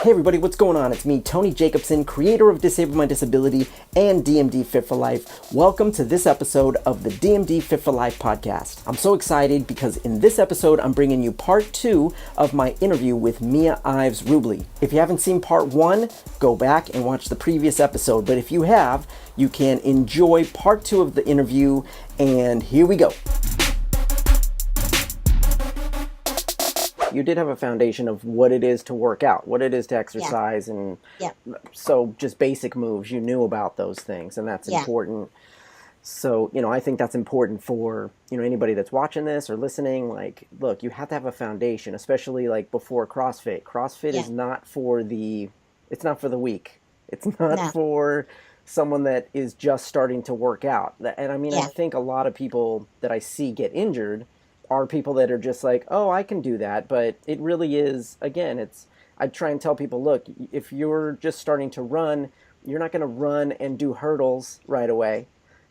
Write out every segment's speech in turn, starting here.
Hey everybody, what's going on? It's me, Tony Jacobson, creator of Disable My Disability and DMD Fit for Life. Welcome to this episode of the DMD Fit for Life podcast. I'm so excited because in this episode, I'm bringing you part 2 of my interview with Mia Ives-Rublee. If you haven't seen part 1, go back and watch the previous episode. But if you have, you can enjoy part 2 of the interview. And here we go. You did have a foundation of what it is to work out, what it is to exercise, and so just basic moves, you knew about those things, and that's important. So, I think that's important for, anybody that's watching this or listening. Like, look, you have to have a foundation, especially like before CrossFit. CrossFit is not for it's not for the weak. It's not for someone that is just starting to work out. And I think a lot of people that I see get injured are people that are just like, oh, I can do that. But it really is, again, I try and tell people, look, if you're just starting to run, you're not going to run and do hurdles right away,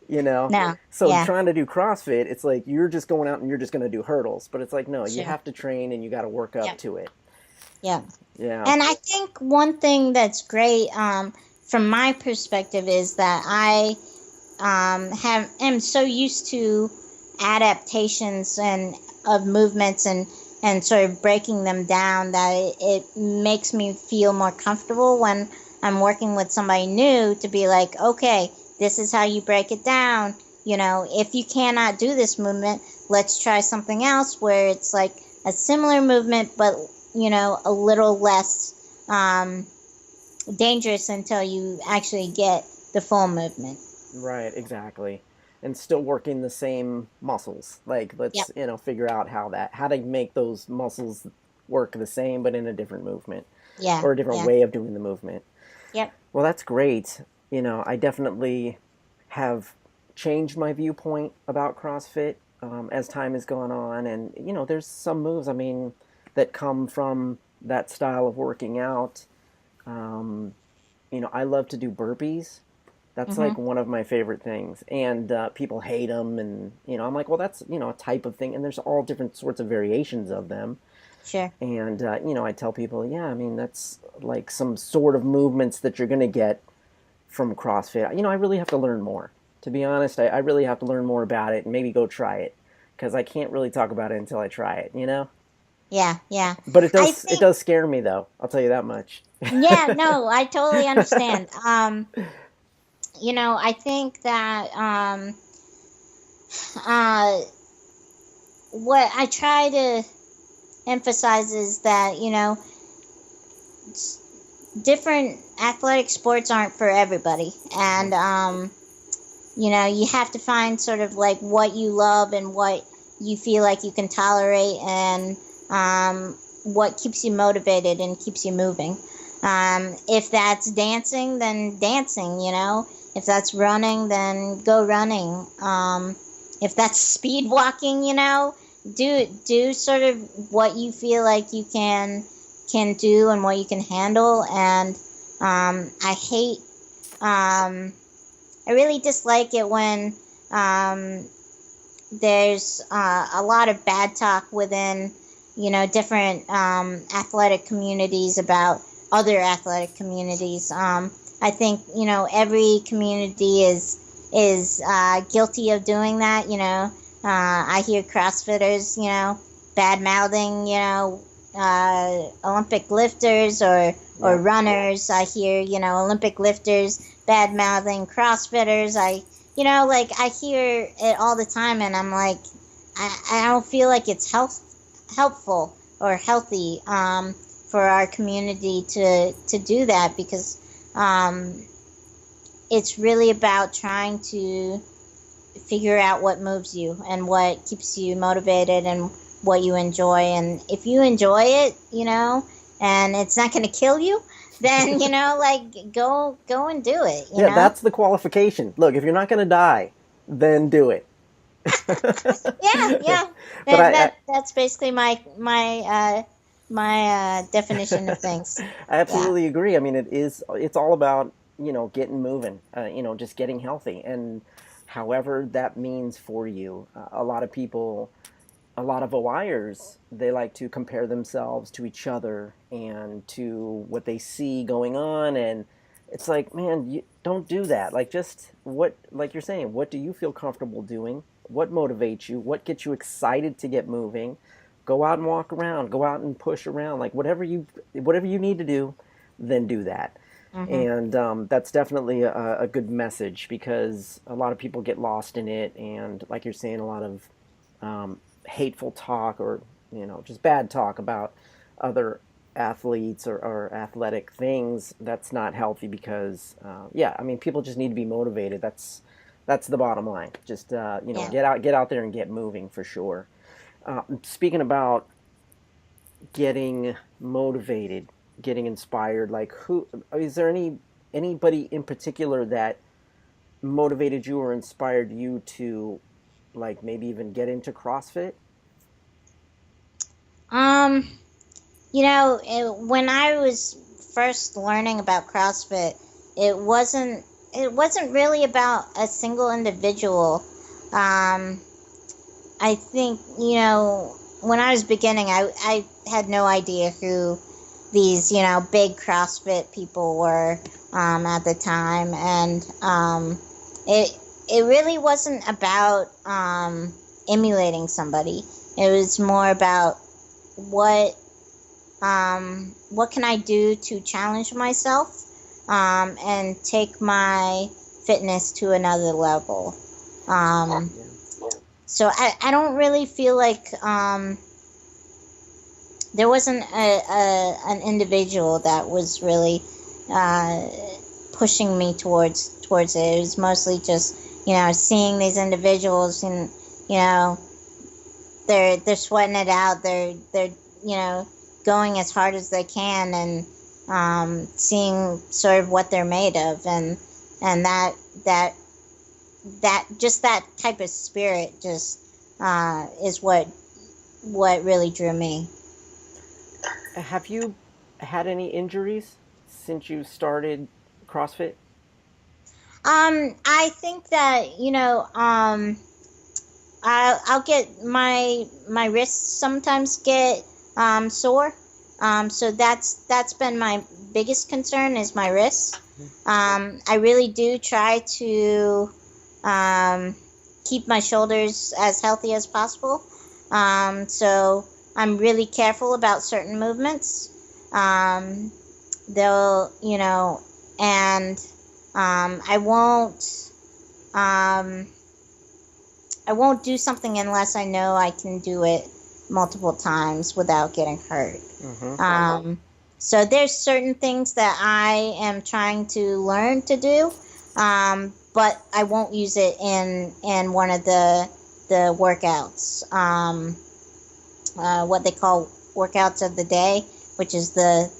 No. So trying to do CrossFit, it's like you're just going out and you're just going to do hurdles. But it's like, no, you have to train and you got to work up to it. Yeah. And I think one thing that's great from my perspective is that I am so used to adaptations and of movements and sort of breaking them down that it makes me feel more comfortable when I'm working with somebody new to be like, okay, this is how you break it down. If you cannot do this movement, let's try something else where it's like a similar movement, but, a little less dangerous until you actually get the full movement. Right, exactly. And still working the same muscles. Like, let's, figure out how to make those muscles work the same, but in a different movement. Or a different way of doing the movement. Yep. Well, that's great. I definitely have changed my viewpoint about CrossFit as time has gone on. And, there's some moves, that come from that style of working out. I love to do burpees. That's like one of my favorite things. And people hate them. And, I'm like, well, that's, a type of thing. And there's all different sorts of variations of them. Sure. And, I tell people, that's like some sort of movements that you're going to get from CrossFit. I really have to learn more. To be honest, I really have to learn more about it and maybe go try it. Because I can't really talk about it until I try it, Yeah. But it does scare me, though. I'll tell you that much. Yeah, no, I totally understand. I think that what I try to emphasize is that, different athletic sports aren't for everybody. And, you have to find sort of like what you love and what you feel like you can tolerate and what keeps you motivated and keeps you moving. If that's dancing, then dancing, If that's running, then go running. If that's speed walking, do sort of what you feel like you can do and what you can handle. And I really dislike it when there's a lot of bad talk within, different athletic communities about other athletic communities. I think, every community is guilty of doing that. I hear CrossFitters, bad-mouthing, Olympic lifters or runners. I hear, Olympic lifters bad-mouthing CrossFitters. I hear it all the time, and I'm like, I don't feel like it's helpful or healthy for our community to do that, because it's really about trying to figure out what moves you and what keeps you motivated and what you enjoy. And if you enjoy it, and it's not going to kill you, then, go and do it. You know? That's the qualification. Look, if you're not going to die, then do it. Yeah. That's basically my definition of things. I absolutely agree. It's all about, getting moving, just getting healthy. And however that means for you, a lot of people a lot of OIers, they like to compare themselves to each other and to what they see going on. And it's like, man, you don't do that. Like, just what, like you're saying, what do you feel comfortable doing? What motivates you? What gets you excited to get moving? Go out and walk around, go out and push around, like whatever you need to do, then do that. Mm-hmm. And that's definitely a good message, because a lot of people get lost in it. And like you're saying, a lot of hateful talk, or just bad talk about other athletes or athletic things, that's not healthy, because I mean, people just need to be motivated. That's the bottom line. Just Yeah. get out there and get moving, for sure. Speaking about getting motivated, getting inspired, like, who is there anybody in particular that motivated you or inspired you to, like, maybe even get into CrossFit? Um, when I was first learning about CrossFit, it wasn't really about a single individual. Um, I think, when I was beginning, I had no idea who these, big CrossFit people were at the time. And it really wasn't about emulating somebody. It was more about what can I do to challenge myself and take my fitness to another level. So I don't really feel like there wasn't an individual that was really pushing me towards it. It was mostly just seeing these individuals, and they're sweating it out. They're going as hard as they can, and seeing sort of what they're made of, and that just that type of spirit just is what really drew me. Have you had any injuries since you started CrossFit? I think that I'll get my wrists sometimes get sore. So that's been my biggest concern, is my wrists. I really do try to keep my shoulders as healthy as possible. So I'm really careful about certain movements. They'll, and I won't do something unless I know I can do it multiple times without getting hurt. Mm-hmm. So there's certain things that I am trying to learn to do, but I won't use it in one of the workouts, what they call workouts of the day, which is the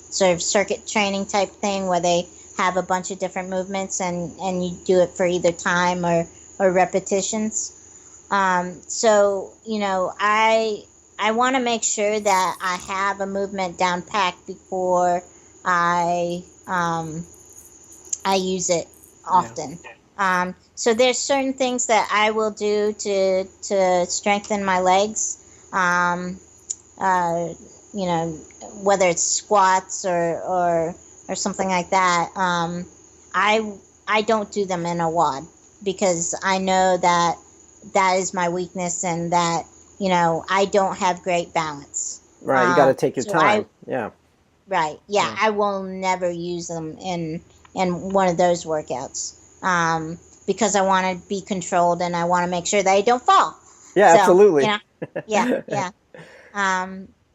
sort of circuit training type thing, where they have a bunch of different movements, and you do it for either time or repetitions. So I want to make sure that I have a movement down packed before I use it often. Yeah. So there's certain things that I will do to strengthen my legs. Whether it's squats or something like that. I don't do them in a WOD, because I know that is my weakness, and that I don't have great balance. Right, you got to take your time. Right. Yeah, I will never use them in one of those workouts, because I want to be controlled, and I want to make sure that I don't fall. Yeah, so, absolutely. Yeah.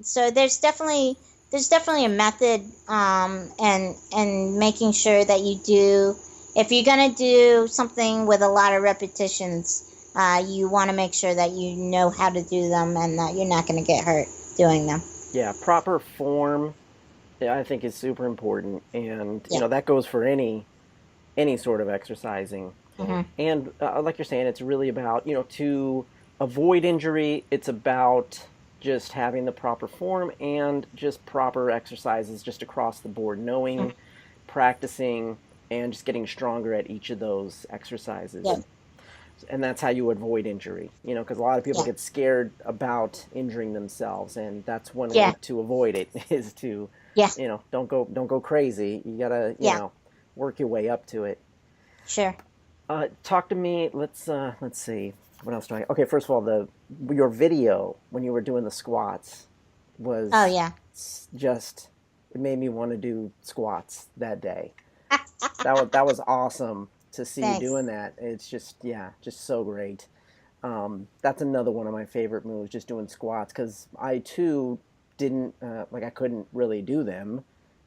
So there's definitely a method, and making sure that you do, if you're going to do something with a lot of repetitions, you want to make sure that you know how to do them, and that you're not going to get hurt doing them. Yeah, proper form, I think, is super important, and that goes for any sort of exercising. Mm-hmm. And like you're saying, it's really about to avoid injury. It's about just having the proper form and just proper exercises just across the board, knowing, practicing, and just getting stronger at each of those exercises. And that's how you avoid injury, because a lot of people Yeah. get scared about injuring themselves, and that's one way Yeah. to avoid it is to, Yeah. don't go crazy. You gotta, Yeah. work your way up to it. Sure. Talk to me. Let's see. What else do I? Okay, first of all, the your video when you were doing the squats Oh was yeah. just, it made me want to do squats that day. That was awesome to see you Thanks. doing that. It's just, yeah, just so great. That's another one of my favorite moves, just doing squats, because I too didn't like, I couldn't really do them,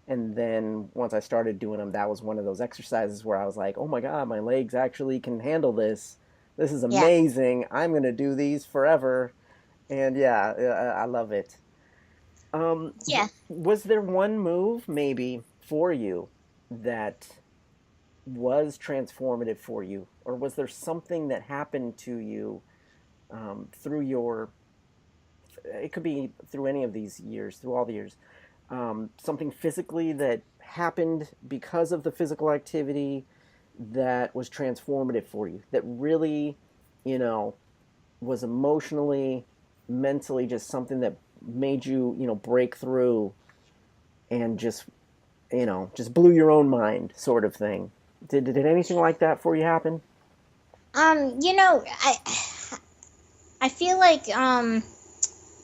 and then once I started doing them, that was one of those exercises where I was like, oh my god, my legs actually can handle this. This is Yeah. amazing. I'm gonna do these forever, and yeah, I love it. Yeah. Was there one move maybe for you that was transformative for you, or was there something that happened to you through your? It could be through any of these years, through all the years. Something physically that happened because of the physical activity that was transformative for you, that really, you know, was emotionally, mentally, just something that made you, break through and just blew your own mind, sort of thing. Did anything like that for you happen? You know, I feel like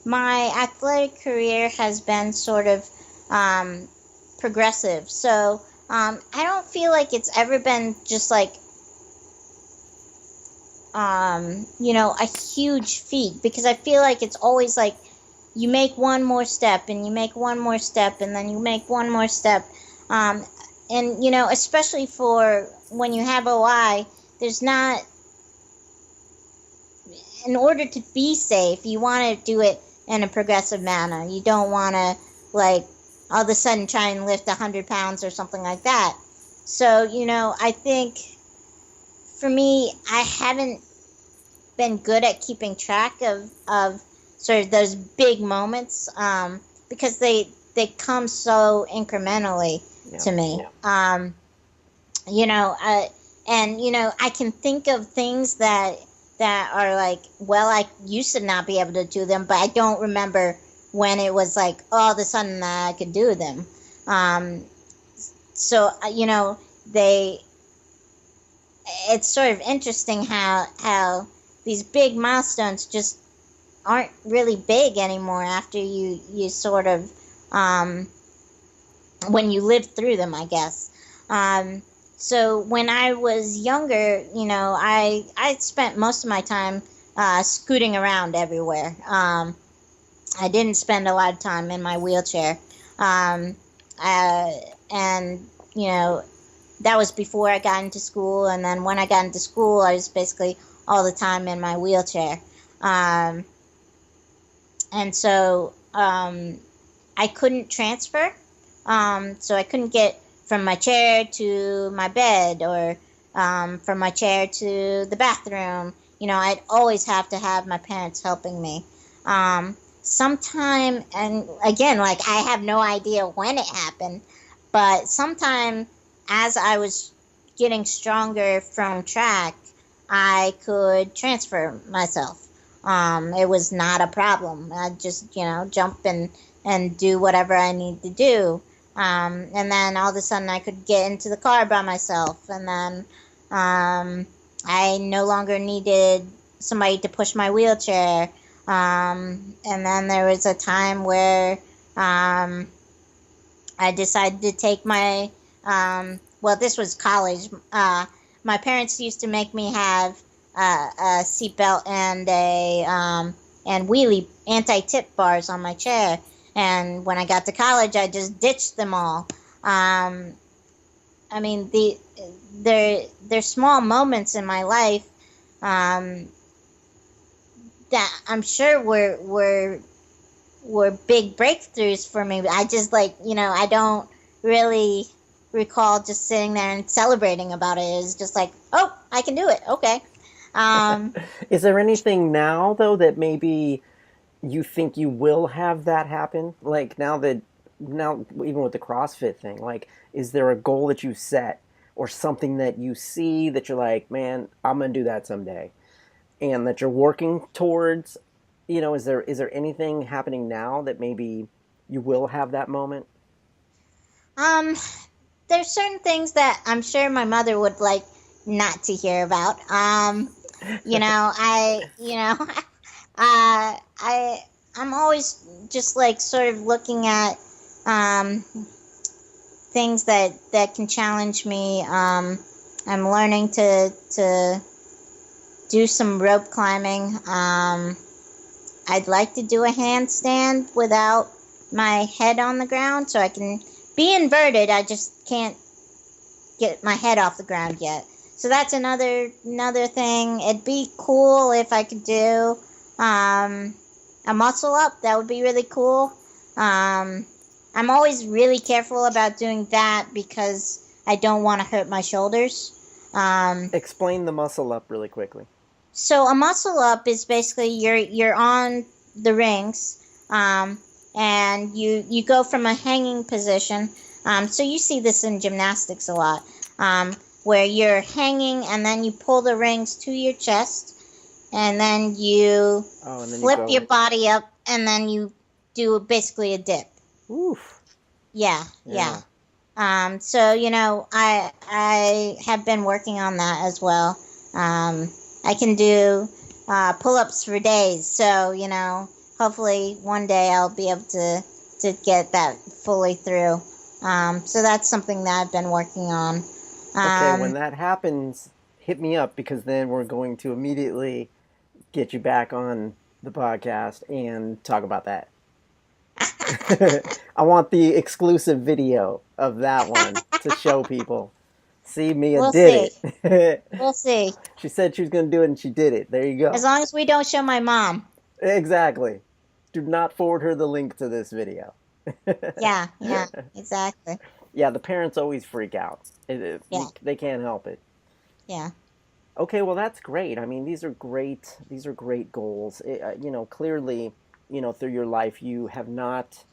my athletic career has been sort of um progressive. So I don't feel like it's ever been just like a huge feat, because I feel like it's always like you make one more step and you make one more step and then you make one more step. Um, and, especially for when you have OI, there's not, in order to be safe, you want to do it in a progressive manner. You don't want to, like, all of a sudden try and lift 100 pounds or something like that. So, I think for me, I haven't been good at keeping track of sort of those big moments, because they come so incrementally Yeah. to me. You know, and I can think of things that are like, well, I used to not be able to do them, but I don't remember when it was like all of a sudden that I could do them. Um, so they it's sort of interesting how these big milestones just aren't really big anymore after you sort of um, when you live through them, I guess. So when I was younger, I spent most of my time scooting around everywhere. I didn't spend a lot of time in my wheelchair, um, uh, and you know that was before I got into school. And then when I got into school, I was basically all the time in my wheelchair. Um, and so I couldn't transfer. So I couldn't get from my chair to my bed, or from my chair to the bathroom. I'd always have to have my parents helping me. Sometime, and again, like, I have no idea when it happened, but sometime as I was getting stronger from track, I could transfer myself. It was not a problem. I'd just, jump and do whatever I need to do. And then all of a sudden I could get into the car by myself. And then I no longer needed somebody to push my wheelchair. And then there was a time where I decided to take my, well, this was college. My parents used to make me have a seatbelt and wheelie anti-tip bars on my chair. And when I got to college, I just ditched them all. I mean, they're small moments in my life um, that I'm sure were big breakthroughs for me. I just, like, I don't really recall just sitting there and celebrating about it. It's just like, oh, I can do it. Okay. Um, Is there anything now though that maybe you think you will have that happen? Like now, even with the CrossFit thing, like, is there a goal that you set or something that you see that you're like, man, I'm going to do that someday, and that you're working towards? Is there anything happening now that maybe you will have that moment? Um, there's certain things that I'm sure my mother would like not to hear about. I I'm always just like sort of looking at um things that can challenge me. I'm learning to do some rope climbing. I'd like to do a handstand without my head on the ground, so I can be inverted. I just can't get my head off the ground yet. So that's another thing. It'd be cool if I could do a muscle up. That would be really cool. I'm always really careful about doing that because I don't want to hurt my shoulders. Explain the muscle up really quickly. So a muscle up is basically you're on the rings, and you go from a hanging position. So you see this in gymnastics a lot, where you're hanging and then you pull the rings to your chest, and then you flip your body up, and then you do basically a dip. Oof. Yeah. So I have been working on that as well. I can do pull-ups for days. So hopefully one day I'll be able to get that fully through. So that's something that I've been working on. Okay, when that happens, hit me up, because then we're going to immediately get you back on the podcast and talk about that. I want the exclusive video of that one to show people. See, Mia did it. We'll see. She said she was going to do it, and she did it. There you go. As long as we don't show my mom. Exactly. Do not forward her the link to this video. Yeah, exactly. Yeah, the parents always freak out. They can't help it. Yeah. Okay, well, that's great. I mean, these are great goals. Clearly, through your life, you have not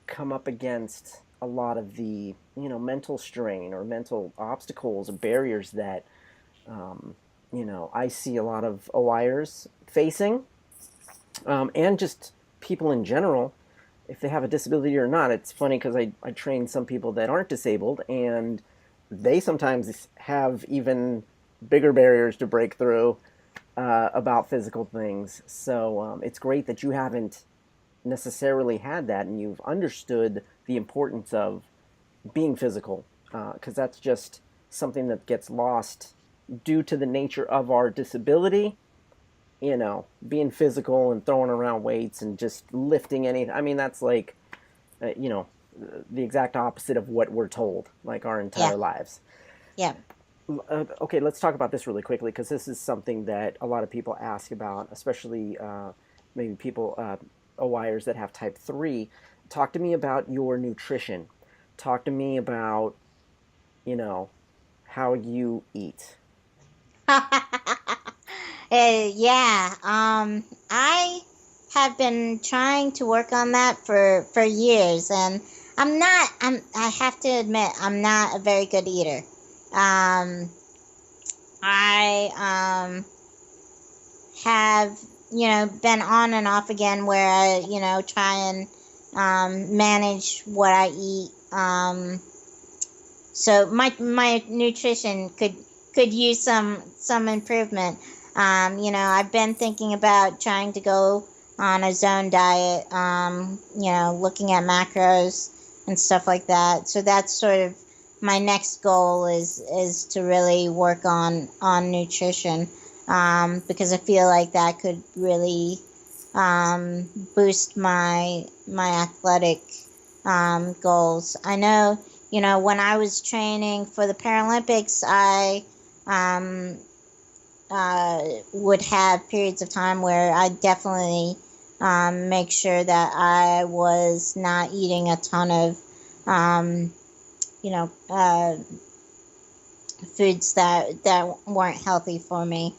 come up against a lot of the, mental strain or mental obstacles or barriers that, I see a lot of OIers facing, and just people in general, if they have a disability or not. It's funny because I train some people that aren't disabled, and they sometimes have even bigger barriers to break through about physical things. So it's great that you haven't necessarily had that, and you've understood the importance of being physical, because that's just something that gets lost due to the nature of our disability. Being physical and throwing around weights and just lifting anything. I mean, that's like, the exact opposite of what we're told, like our entire lives. Yeah. Okay, let's talk about this really quickly, because this is something that a lot of people ask about, especially maybe people, OIers that have type 3. Talk to me about your nutrition. Talk to me about, how you eat. Yeah. I have been trying to work on that for years, and I have to admit, I'm not a very good eater. I have been on and off again where I try and manage what I eat. So my nutrition could use some improvement. I've been thinking about trying to go on a zone diet, looking at macros and stuff like that. So that's sort of my next goal is to really work on nutrition, because I feel like that could really boost my athletic goals. I know, when I was training for the Paralympics, I would have periods of time where I definitely make sure that I was not eating a ton of, foods that weren't healthy for me,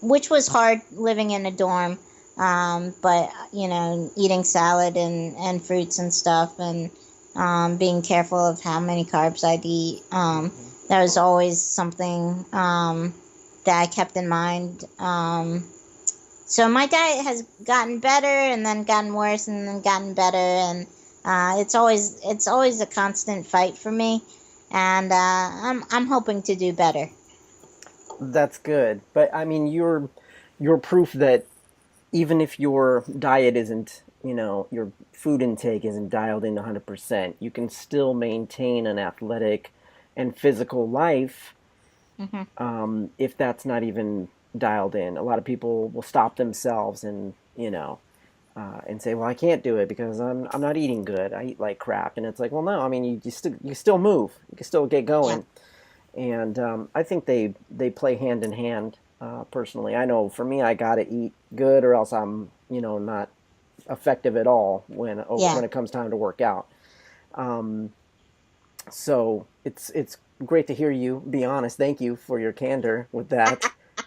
which was hard living in a dorm. But eating salad and fruits and stuff, and being careful of how many carbs I'd eat. That was always something that I kept in mind. So my diet has gotten better and then gotten worse and then gotten better, and it's always a constant fight for me, and I'm hoping to do better. That's good. But I mean, you're proof that even if your diet isn't, your food intake isn't dialed in 100%, you can still maintain an athletic and physical life if that's not even dialed in. A lot of people will stop themselves and, and say, well, I can't do it because I'm not eating good. I eat like crap. And it's like, well, no, I mean, you still move. You can still get going. Yeah. And I think they play hand in hand. Personally, I know for me, I gotta eat good, or else I'm, not effective at all when it comes time to work out. So it's great to hear you be honest. Thank you for your candor with that,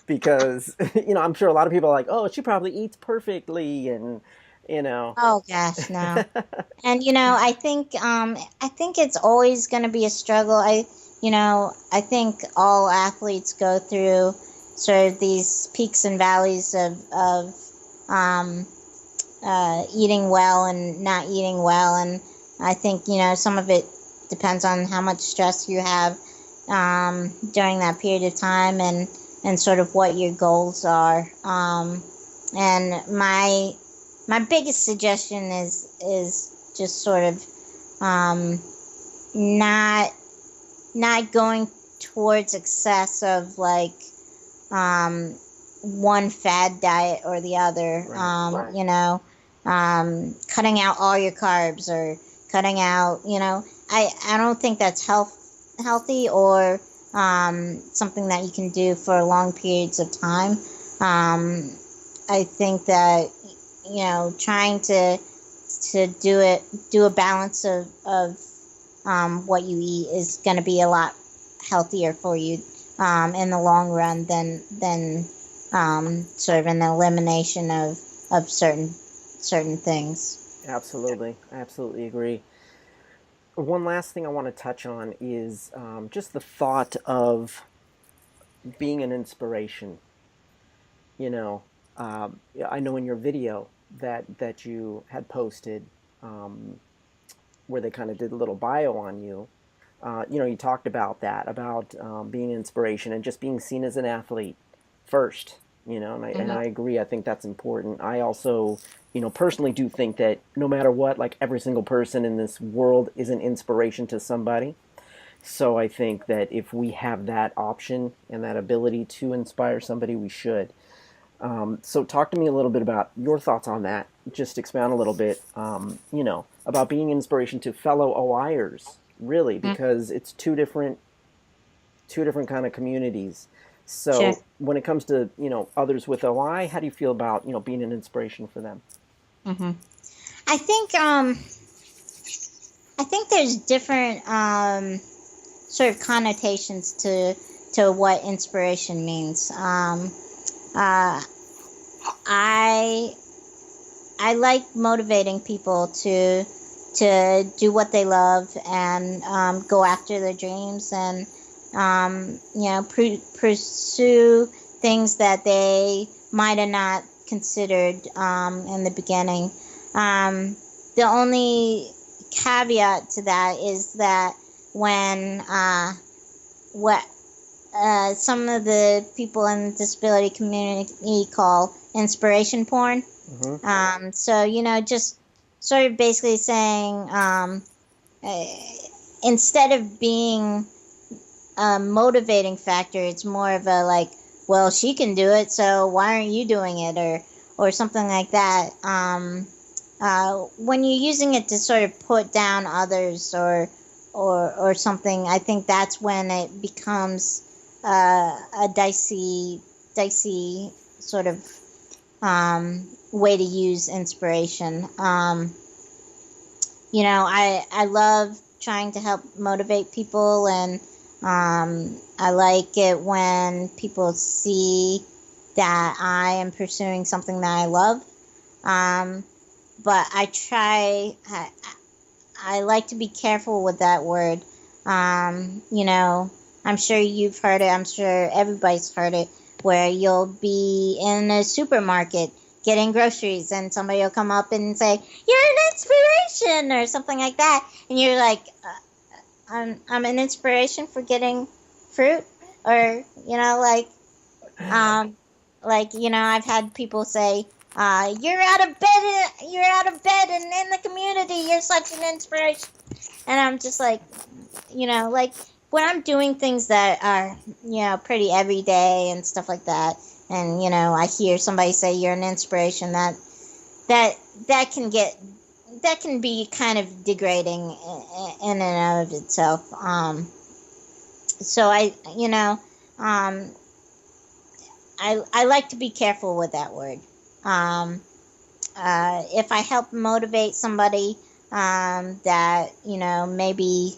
because I'm sure a lot of people are like, oh, she probably eats perfectly, and. Oh gosh, no. And I think it's always going to be a struggle. I think all athletes go through sort of these peaks and valleys of eating well and not eating well, and I think some of it depends on how much stress you have during that period of time, and sort of what your goals are. And my biggest suggestion is just sort of not going towards excess of like one fad diet or the other. Cutting out all your carbs or cutting out. I don't think that's healthy or something that you can do for long periods of time. I think that trying to do a balance of what you eat is going to be a lot healthier for you in the long run than sort of an elimination of certain things. Absolutely, I absolutely agree. One last thing I want to touch on is just the thought of being an inspiration. You know, I know in your video that you had posted, where they kind of did a little bio on you. You talked about that, about being an inspiration and just being seen as an athlete first. And I agree. I think that's important. I also, personally do think that no matter what, like every single person in this world is an inspiration to somebody. So I think that if we have that option and that ability to inspire somebody, we should. So talk to me a little bit about your thoughts on that. Just expound a little bit, about being an inspiration to fellow OIers, really, because it's two different kind of communities. So Sure. when it comes to, others with OI, how do you feel about, being an inspiration for them? I think there's different sort of connotations to what inspiration means. I like motivating people to do what they love and go after their dreams and pursue things that they might have not considered in the beginning. The only caveat to that is that when what some of the people in the disability community call inspiration porn. So, just sort of basically saying instead of being a motivating factor, it's more of a like, well, she can do it, so why aren't you doing it, or something like that. When you're using it to sort of put down others or something, I think that's when it becomes a dicey sort of way to use inspiration. I love trying to help motivate people, and I like it when people see that I am pursuing something that I love. But I like to be careful with that word. You know, I'm sure you've heard it. I'm sure everybody's heard it, where you'll be in a supermarket getting groceries and somebody will come up and say, "You're an inspiration," or something like that. And you're like, I'm an inspiration for getting fruit, or, you know, you know, I've had people say, "You're out of bed. You're out of bed, and in the community, you're such an inspiration." And I'm just like, you know, like when I'm doing things that are, you know, pretty everyday and stuff like that, and, you know, I hear somebody say you're an inspiration, that that can get that can be kind of degrading in and of itself. So I, you know, I like to be careful with that word. If I help motivate somebody that, you know, maybe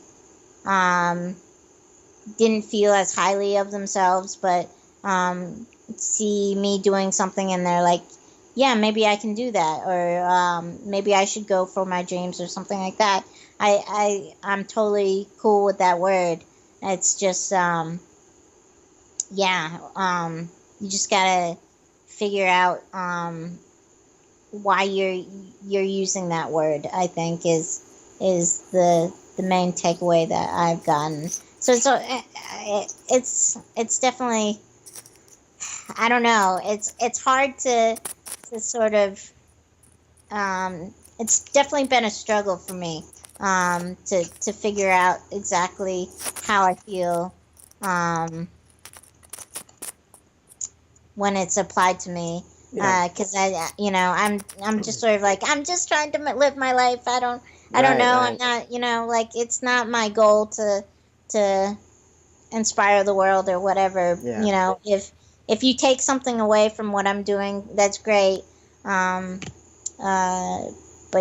didn't feel as highly of themselves, but see me doing something and they're like, yeah, maybe I can do that, or maybe I should go for my dreams or something like that. I'm totally cool with that word. It's just, you just gotta figure out why you're using that word. I think is the main takeaway that I've gotten. So it's definitely, I don't know. It's hard to sort of. It's definitely been a struggle for me to figure out exactly how I feel when it's applied to me. Because you know, I'm just sort of like, I'm just trying to live my life. I don't know. Right. I'm not, you know, like, it's not my goal to inspire the world or whatever. Yeah. You know, if you take something away from what I'm doing, that's great. But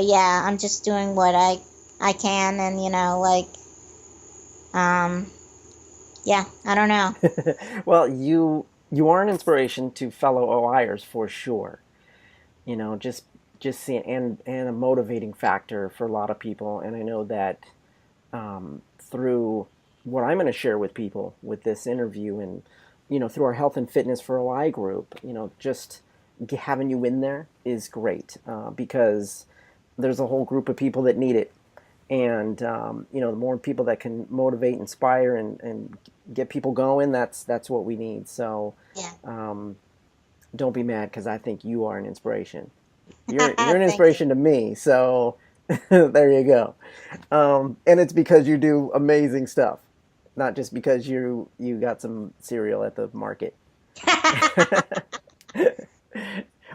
yeah, I'm just doing what I can, and, you know, like, yeah, I don't know. Well, you are an inspiration to fellow OIers for sure. You know, just seeing, and a motivating factor for a lot of people. And I know that through what I'm going to share with people with this interview, and, you know, through our health and fitness for OI group, you know, just having you in there is great because there's a whole group of people that need it. And, you know, the more people that can motivate, inspire, and get people going, that's what we need. So yeah. Don't be mad, because I think you are an inspiration. You're an inspiration to me. So there you go. And it's because you do amazing stuff, not just because you got some cereal at the market.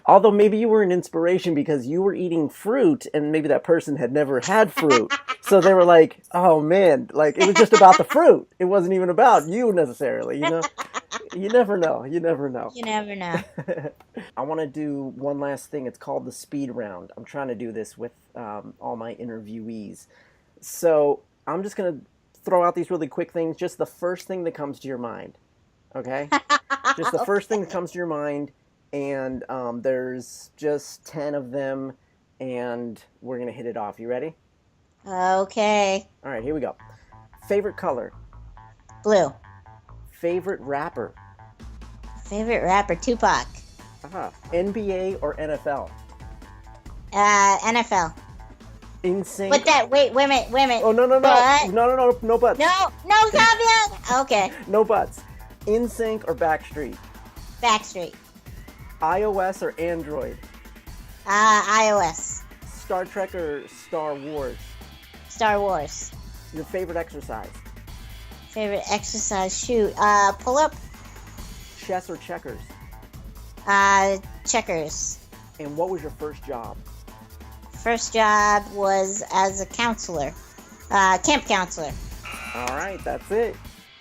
Although maybe you were an inspiration because you were eating fruit, and maybe that person had never had fruit. So they were like, oh man, like, it was just about the fruit. It wasn't even about you necessarily, you know? You never know. You never know. You never know. I want to do one last thing. It's called the speed round. I'm trying to do this with all my interviewees. So I'm just going to throw out these really quick things. Just the first thing that comes to your mind. Okay? Just the first thing that comes to your mind. And there's just 10 of them. And we're going to hit it off. You ready? Okay. All right, here we go. Favorite color? Blue. Favorite rapper? Favorite rapper, Tupac. NBA or NFL? NFL. NSYNC. But that, wait a minute. Oh, no buts. No caveat. Okay. No buts. NSYNC or Backstreet? Backstreet. iOS or Android? iOS. Star Trek or Star Wars? Star Wars. Your favorite exercise? Favorite exercise, shoot. Pull up. Chess or checkers? Checkers. And what was your first job? First job was as a counselor, camp counselor. All right, that's it.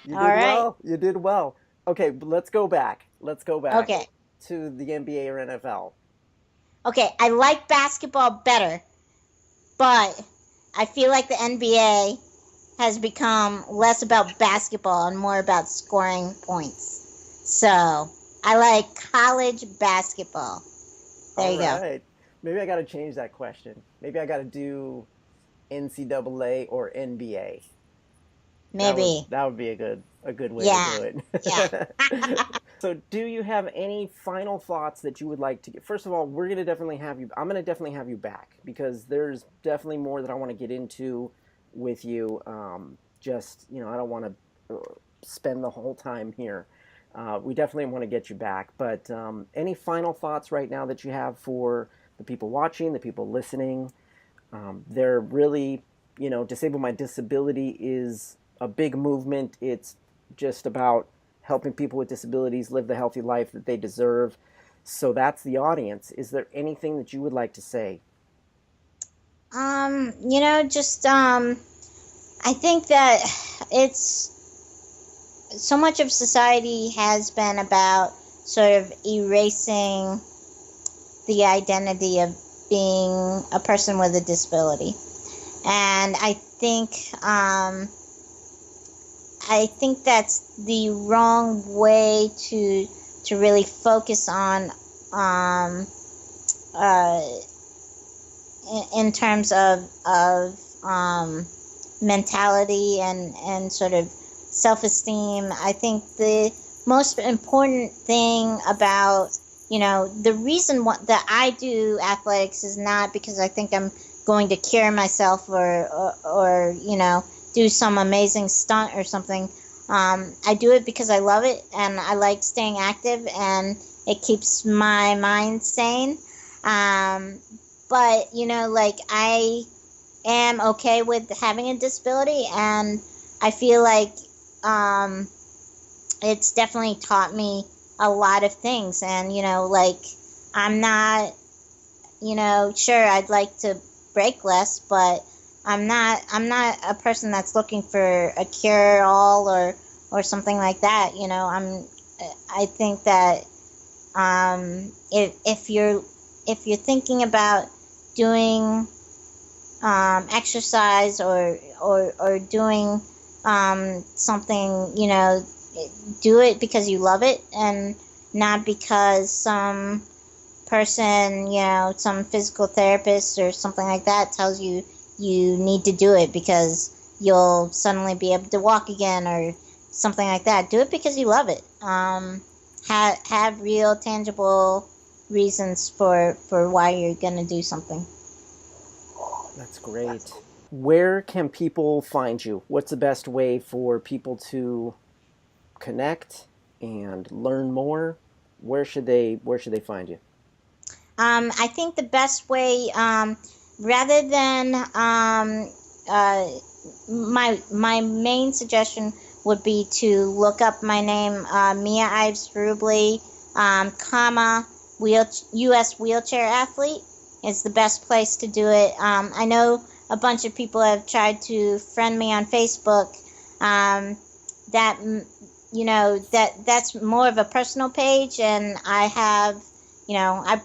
You did well. Okay, but let's go back. Okay. To the NBA or NFL. Okay, I like basketball better, but I feel like the NBA has become less about basketball and more about scoring points. So I like college basketball. There you go. Maybe I got to change that question. Maybe I got to do NCAA or NBA. Maybe. That would be a good way to Yeah. do it. Yeah. So, do you have any final thoughts that you would like to get? First of all, we're going to definitely have you. I'm going to definitely have you back because there's definitely more that I want to get into with you. Just I don't want to spend the whole time here. We definitely want to get you back. But any final thoughts right now that you have for the people watching, the people listening? They're really, Disable My Disability is a big movement. It's just about helping people with disabilities live the healthy life that they deserve. So that's the audience. Is there anything that you would like to say? I think that it's so much of society has been about sort of erasing the identity of being a person with a disability. And I think that's the wrong way to really focus on in terms of mentality and sort of self-esteem. I think the most important thing about the reason that I do athletics is not because I think I'm going to cure myself or do some amazing stunt or something. I do it because I love it and I like staying active and it keeps my mind sane. But I am okay with having a disability, and I feel like it's definitely taught me a lot of things. And I'm not sure I'd like to break less, but I'm not a person that's looking for a cure all or something like that. I think that if you're thinking about doing exercise or doing something, do it because you love it and not because some person, some physical therapist or something like that tells you need to do it because you'll suddenly be able to walk again or something like that. Do it because you love it. Have real tangible reasons for why you're going to do something. That's great. Where can people find you? What's the best way for people to connect and learn more? Where should they find you? I think the best way, rather than my main suggestion would be to look up my name, Mia Ives-Rublee, U.S. wheelchair athlete is the best place to do it. I know a bunch of people have tried to friend me on Facebook. That's more of a personal page, and I have, I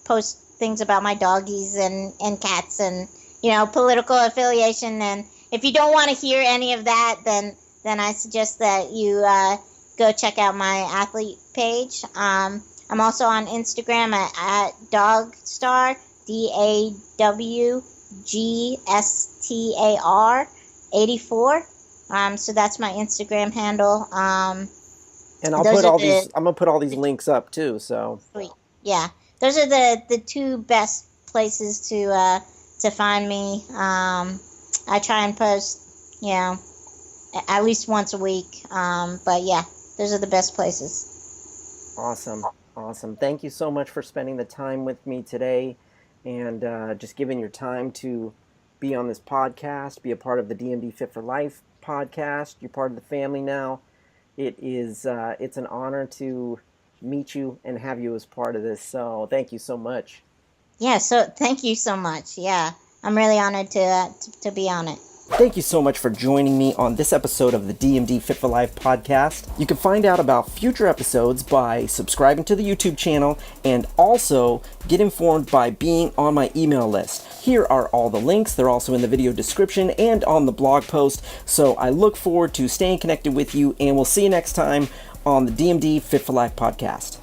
post things about my doggies and cats and, political affiliation. And if you don't want to hear any of that, then I suggest that you go check out my athlete page. I'm also on Instagram at Dogstar, DAWGSTAR 84. So that's my Instagram handle. And I'm gonna put all these links up too. So yeah, those are the two best places to find me. I try and post, at least once a week. But yeah, those are the best places. Awesome. Thank you so much for spending the time with me today, and just giving your time to be on this podcast, be a part of the DMD Fit for Life podcast. You're part of the family now. It's an honor to meet you and have you as part of this. So thank you so much. Yeah. So thank you so much. Yeah, I'm really honored to be on it. Thank you so much for joining me on this episode of the DMD Fit for Life podcast. You can find out about future episodes by subscribing to the YouTube channel and also get informed by being on my email list. Here are all the links. They're also in the video description and on the blog post. So I look forward to staying connected with you, and we'll see you next time on the DMD Fit for Life podcast.